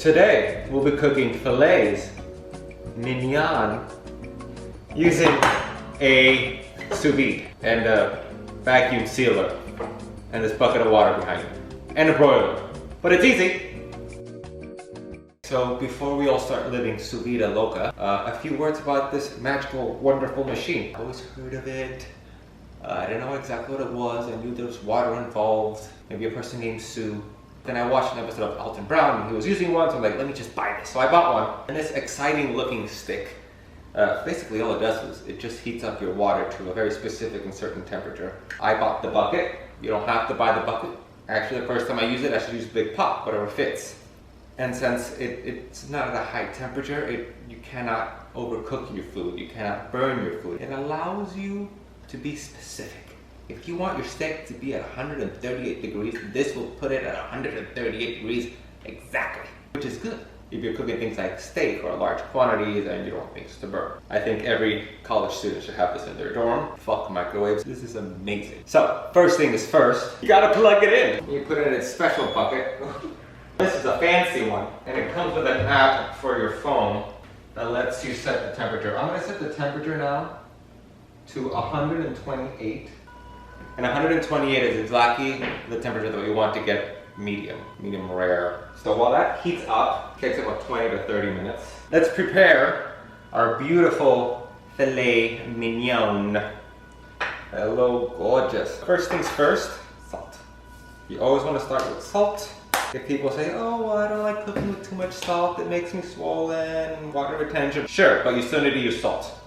Today, we'll be cooking filets mignon using a sous vide and a vacuum sealer and this bucket of water behind it and a broiler. But it's easy. So before we all start living sous vide loca, a few words about this magical, wonderful machine. I always heard of it. I didn't know exactly what it was. I knew there was water involved. Maybe a person named Sue. Then I watched an episode of Alton Brown and he was using one, so I'm like, let me just buy this. So I bought one. And this exciting looking stick, basically all it does is it just heats up your water to a very specific and certain temperature. I bought the bucket. You don't have to buy the bucket. Actually, the first time I use it, I should use a big pot, whatever fits. And since it's not at a high temperature, you cannot overcook your food. You cannot burn your food. It allows you to be specific. If you want your steak to be at 138 degrees, this will put it at 138 degrees exactly, which is good if you're cooking things like steak or large quantities and you don't want things to burn. I think every college student should have this in their dorm. Fuck microwaves. This is amazing. So, first thing is first, you gotta plug it in. You put it in its special bucket. This is a fancy one, and it comes with an app for your phone that lets you set the temperature. I'm gonna set the temperature now to 128. And 128 is exactly the temperature that we want to get medium rare. So while that heats up, it takes about 20 to 30 minutes. Let's prepare our beautiful filet mignon. Hello, gorgeous. First things first, salt. You always want to start with salt. If people say, oh, well, I don't like cooking with too much salt, it makes me swollen, water retention. Sure, but you still need to use salt.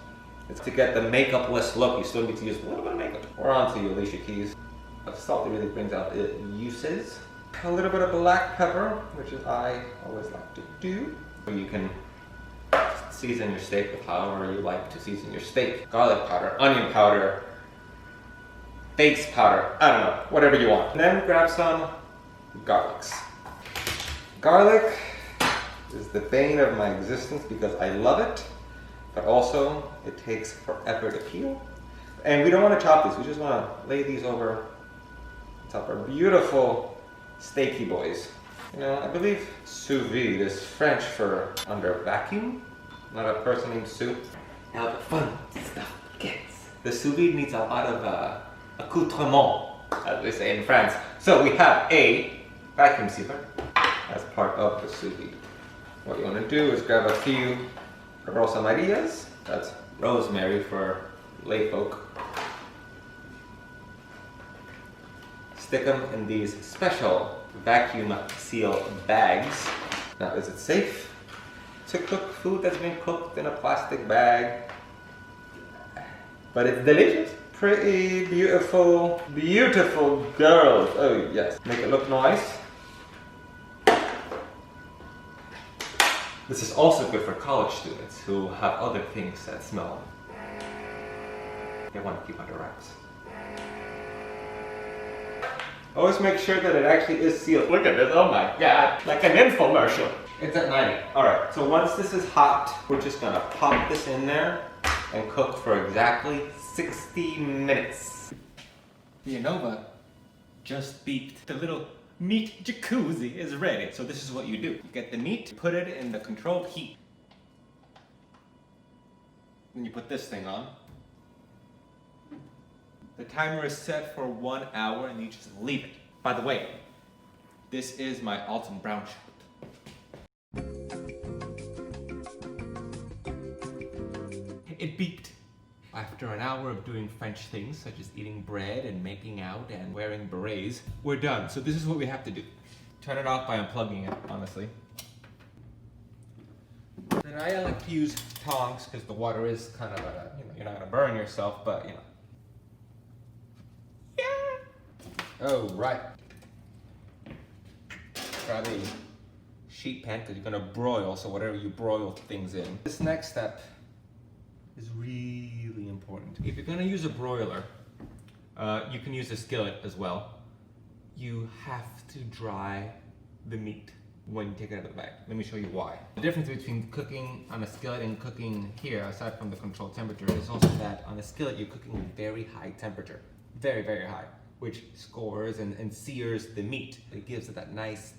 It's to get the makeup-less look, you still need to use a little bit of makeup. We're on to you, Alicia Keys. Salt really brings out the uses. A little bit of black pepper, which is I always like to do. You can season your steak with however you like to season your steak. Garlic powder, onion powder, face powder, I don't know, whatever you want. And then grab some garlics. Garlic is the bane of my existence because I love it, but also it takes forever to peel. And we don't want to chop these, we just want to lay these over top our beautiful steaky boys. You know, I believe sous vide is French for under vacuum, not a person named Sue. Now the fun stuff begins. The sous vide needs a lot of accoutrement, as they say in France. So we have a vacuum sealer as part of the sous vide. What you want to do is grab a few rosamarillas, that's rosemary for lay folk. Stick them in these special vacuum seal bags. Now, is it safe to cook food that's been cooked in a plastic bag? But it's delicious. Pretty, beautiful, beautiful girls. Oh yes, make it look nice. This is also good for college students who have other things that smell. They want to keep under wraps. Always make sure that it actually is sealed. Look at this, oh my god, like an infomercial. It's at 90. Alright, so once this is hot, we're just gonna pop this in there and cook for exactly 60 minutes. The Innova just beeped. The little meat jacuzzi is ready. So this is what you do. You get the meat, put it in the controlled heat. Then you put this thing on. The timer is set for 1 hour and you just leave it. By the way, this is my Alton Brown shot. It beeped. After an hour of doing French things, such as eating bread and making out and wearing berets, we're done. So this is what we have to do. Turn it off by unplugging it, honestly. And I like to use tongs because the water is kind of you're not gonna burn yourself, but you know. Oh, right. Grab a sheet pan because you're gonna broil, so whatever you broil things in. This next step is really important. If you're gonna use a broiler, you can use a skillet as well. You have to dry the meat when you take it out of the bag. Let me show you why. The difference between cooking on a skillet and cooking here, aside from the controlled temperature, is also that on a skillet you're cooking at very high temperature. Very, very high. Which scores and sears the meat. It gives it that nice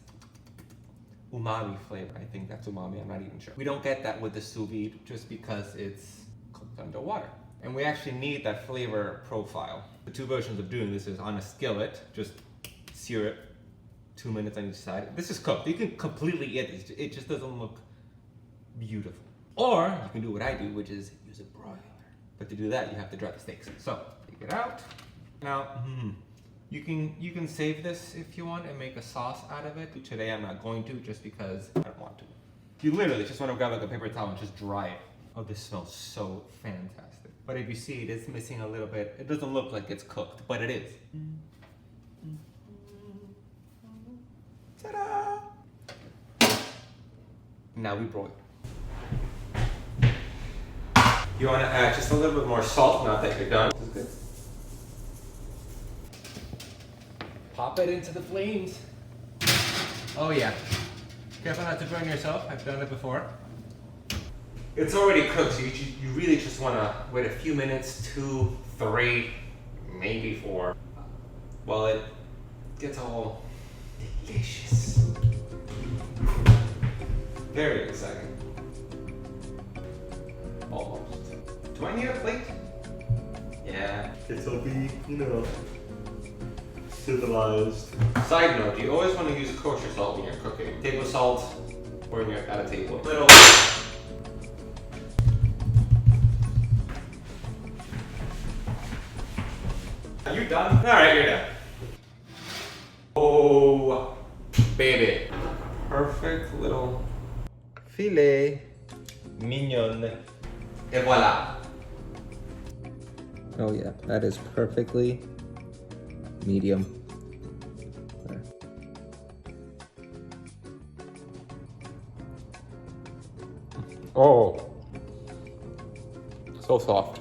umami flavor. I think that's umami, I'm not even sure. We don't get that with the sous vide just because it's cooked underwater. And we actually need that flavor profile. The two versions of doing this is on a skillet, just sear it 2 minutes on each side. This is cooked. You can completely eat it. It just doesn't look beautiful. Or you can do what I do, which is use a broiler. But to do that, you have to dry the steaks. So take it out. Now, you can save this if you want and make a sauce out of it. Today I'm not going to, just because I don't want to. You literally just want to grab like a paper towel and just dry it. Oh, this smells so fantastic. But if you see, it is missing a little bit. It doesn't look like it's cooked, but it is. Ta-da! Now we broil. You want to add just a little bit more salt now that you're done. This is good. Pop it into the flames. Oh yeah. Careful not to burn yourself. I've done it before. It's already cooked, so you really just want to wait a few minutes, 2, 3, maybe 4, while it gets all delicious. Very exciting. Almost. Do I need a plate? Yeah. This'll be, civilized. Side note, you always want to use kosher salt when you're cooking. Table salt, or when you're at a table. Little. Are you done? Alright, you're done. Oh, baby. Perfect little filet mignon. Et voila. Oh yeah, that is perfectly medium. There. Oh, so soft.